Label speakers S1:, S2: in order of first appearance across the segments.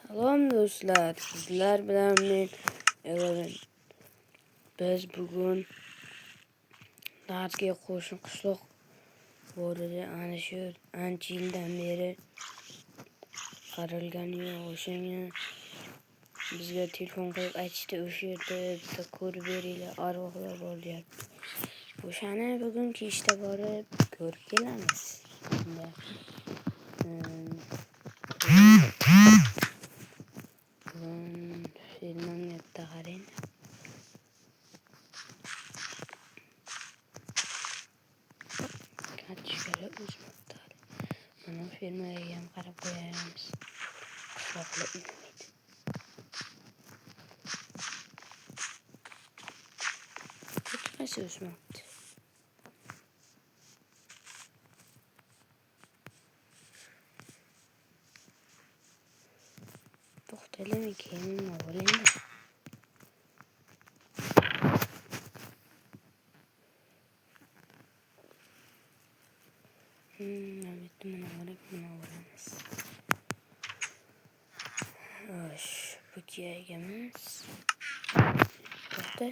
S1: Salom do'stlar, sizlar bilan men Evelyn. Biz bugun darsga qo'shni qishloq borida ana shu ancha yildan beri qaralgani yo'q. O'shanga bizga telefon qilib aytishdi, o'sha yerda bitta ko'rib beringlar, arvohlar bor deyapti. O'shani bugun kechda borib ko'rib kelamiz. Filmning yerda qarang. Kaçışları uzmanlar. Mana filmga ham qarab qo'yamiz. Qishloqlar ümid. Hech qaysi o'smabdi. To'xtalami keyin olaymi? Mana olamiz. Xo'sh, bu kiyagimiz. To'xta.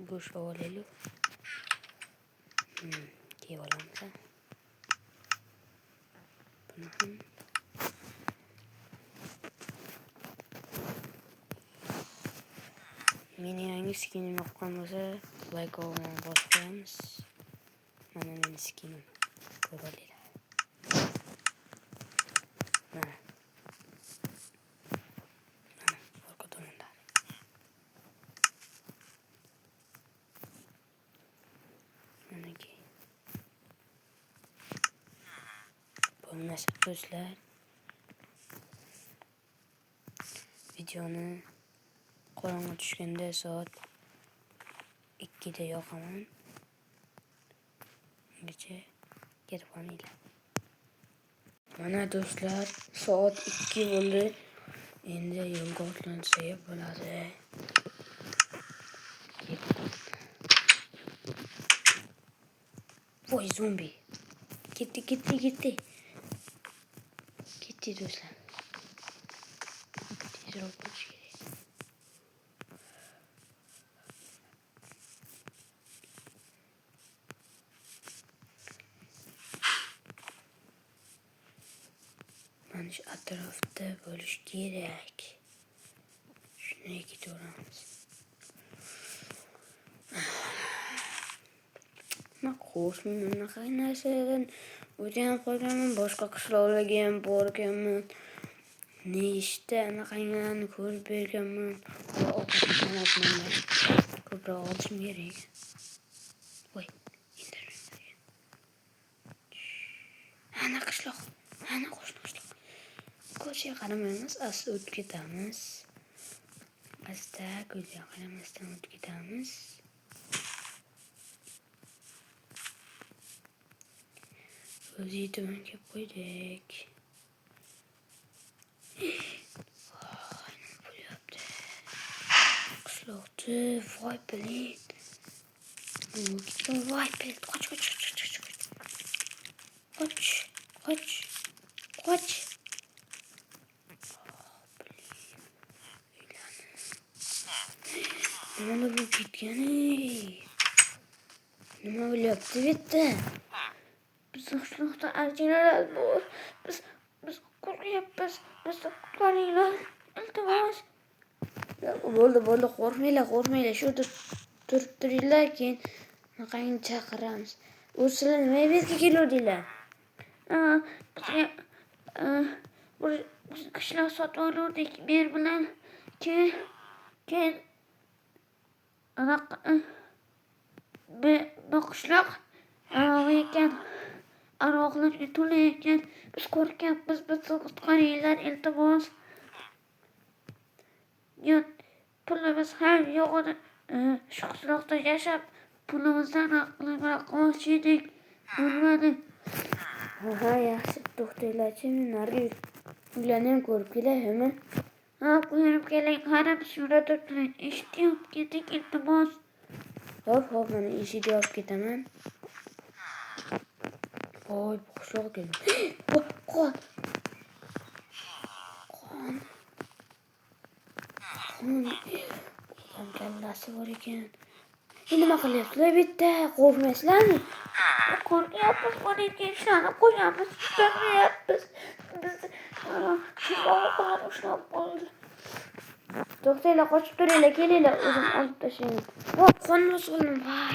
S1: Go'sh olaylik. Kiyib olamiz. Buni ham meni yangi skinim yoqqan bo'lsa, like olib bosib qo'yamiz. Mana meni skinim. Ko'ringlar. Mana. Orqa tomonda. Manaki. Bo'lmasa do'stlar, videoni qorong'i tushganda soat 2 da yoqaman. Ungacha kelib olinglar. Mana do'stlar, soat 2 bo'ldi. Endi yo'lga otlansak bo'ladi. Voy zombi. Ketdi. Ketdi do'stlar. Tezroq bo'lish kerak. Mana shu atrofda bo'lish kerak. Shunday ketaveramiz. Men qo'shnim unaqa narsadan o'rganib qolganman, boshqa qishloqlarga ham borganman. Nechta anaqalarni ko'rib berganman. Ko'proq olishim kerak. Voy, ana qishloq, ana qo'shni qishloq. Ko'chaga qaramaymiz, asta o'tib ketamiz. Asta ko'chaga qaramasdan o'tib ketamiz. O'zi tuman kelib qo'ydik. Bo'lyapti. Qishloqda voy bilet. Voy bilet, qoch. Mana bu ketgani. Nima bo'lyapti bu yerda? Biz qishloqda arjinalar bor. Biz qo'rqyapmiz. Bizni qutqaringlar. Iltimos. Bo'ldi, qo'rqmanglar. Shu turib turinglar, keyin qanaqangi chaqiramiz. O'zinglar nima yerga keluvdinglar? Biz qishloq sotib oldik ber bilan. Keyin bu qishloq arvohlarga to'la ekan. Biz qo'rqyapmiz. Bizni qutqaringlar, iltimos. Pulimiz ham yo'q edi. Shu qishloqda yashab pulimizdan raqamchi edik. Bo'lmadi. Yaxshi, to'xtanglarchi, men narigi uylarni ham ko'rib kelaymi? Ko'rib keling, qarab suratga turing. Eshikni olib keting, iltimos. Xo'p, mana eshikni olib ketaman. Voy, bu qishloqqa keldim. bolasi bor ekan. Nima qilyapsizlar bitta? Qo'rqmaysizlarmi? Qo'rqyapmiz, buni shani qo'yamiz, chiqaryapmiz. Bizni bog'lar ushlab qoldi. To'xtanglar, qochib turinglar, kelinglar, o'zim olib tashlayman. Voy, qonimni soldim. Voy,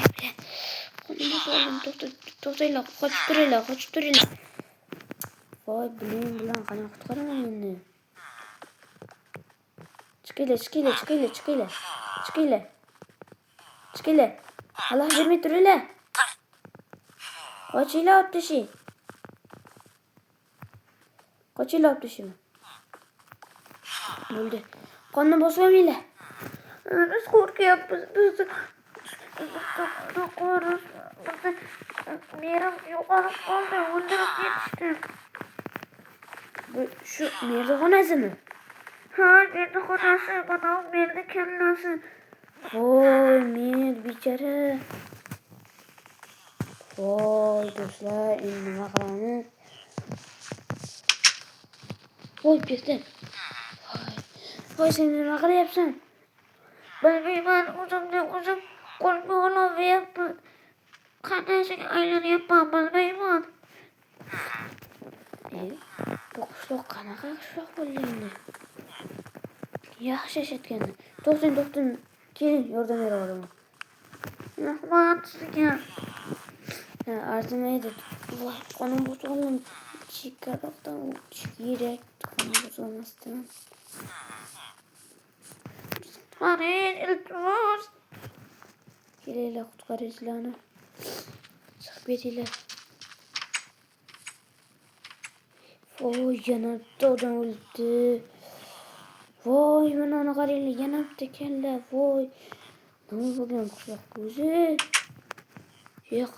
S1: qonimni soldim. To'xtanglar, qochib turinglar. Voy, bilim bilan qani qutqaraman endi. Chiqinglar. Alloh bermay turinglar. Qochinglar, olib tashing. Bo'ldi. Qonni bosib olmanglar. Biz qo'rqyapmiz. Bizni qo'rqamiz. Merim yo'qolib qoldi. O'ldirib ketishdi. Bu shu merdixonasimi? Ha, merdixonasi. Mana merdi kallasi. Voy, mer bechara. Voy, do'stlar, endi nima qilamiz? Voy, ketdim. Voy, sen nima qilyapsan? Bilmayman, o'zim qo'lga olavyapman. Qanday aylanyapman bilmayman. Bu qishloq qanaqa qishloq bo'ldi endi? Yaxshi yashayotgandi. To'xting. Keling, yordam bera olaman. Rahmat sizga. Arzimaydi. Voy, qonim bosib chekkaroqdan o'tish kerak. Qonim bosmasdan. Iltimos. Kelinglar, qutqaruvchilarni. Chiqib ketinglar. Voy, yana bitta odam o'ldi. Voy, mana qaranglar, yana bitta kalla. Voy, nima bo'lgan qishloqqa o'zi? Yo'q.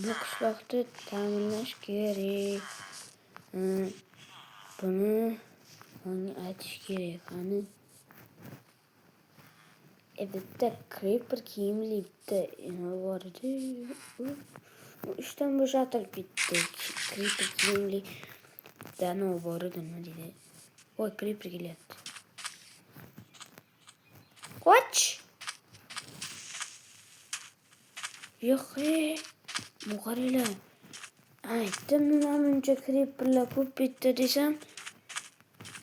S1: Bu qishloqni ta'minlash kerak. Buni menga aytish kerak. Qani? Bitta creeper kiyimli bitta bor edi. U ishdan bo'shatilib ketdi. Creeper kiyimli dano bor edi, nima deydi? Voy, creeper kelyapti. Qoch! Yo'q. Bu qaranglar. Aytdim, nima buncha creeperlar ko'p bitdi desam,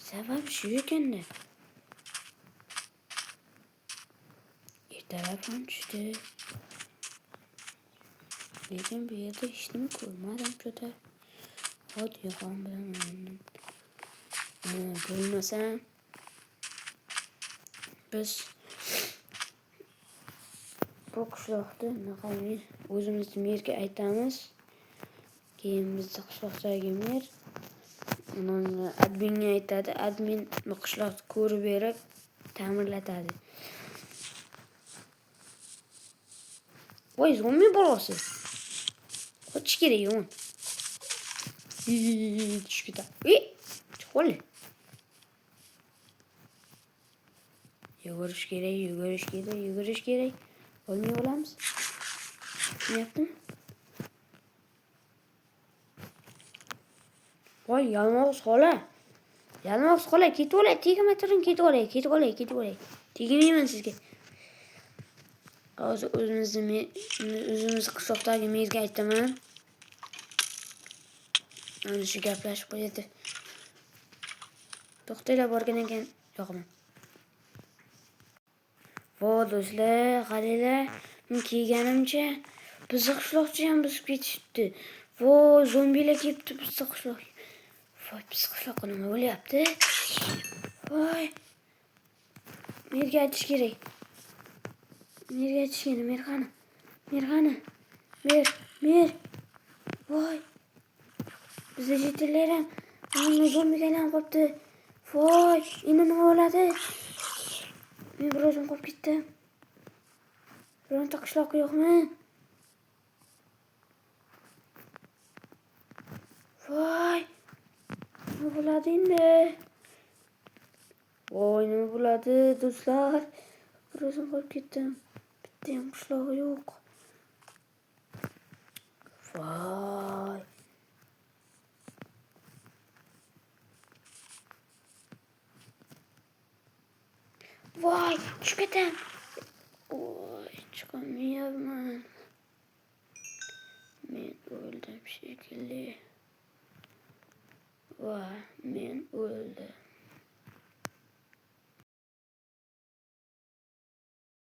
S1: sabab shu ekanda. Ertalab ham tushdi. Lekin bu yerda hech nima ko'rmadim cho'ta. Hot yo'qon bilan o'ynayman. Bo'lmasa biz bu qishloqda naqaymi o'zimizni merga aytamiz. Keyin bizni qishloqdagi mer adminga aytadi. Admin bu qishloqni ko'rib berib ta'mirlatadi. Voy, zombi bolasi. Qochish kerak yo'q. Tushib ketadi. Chiqol. Yugurish kerak. Olmay olamiz. Tushunyaptimi? Voy, yalmog'iz xola, ketib olay. Tegmay turing, ketib olay. Tegmayman sizga. Hozir o'zimiz qishloqdagi merga aytaman. Ana shu gaplashib qo'yadi. To'xtanglar, borgandan keyin yo'qman. Voy, do'stlar, qaranglar. Men kiyganimcha bizni qishloqchi ham buzib ketishdi. Voy, zombilar kelibdi bizni qishloqqa. Voy, bizni qishloqqa nima bo'lyapti? Voy. Merga aytish kerak. Mer qani? Mer. Voy. Bizni jetillar ham zombiga aylanib qolibdi. Voy, endi nima bo'ladi? Men bir o'zim qolib ketdim. Bironta qishloq yo'qmi? Voy. Nima bo'ladi endi? Voy, nima bo'ladi do'stlar? Bir o'zim qolib ketdim. Bitta ham qishloq yo'q. Voy. Vay, çıkıdan. Vay, çıkamıyorum. Men öldüm şekilli. Vay, men öldüm.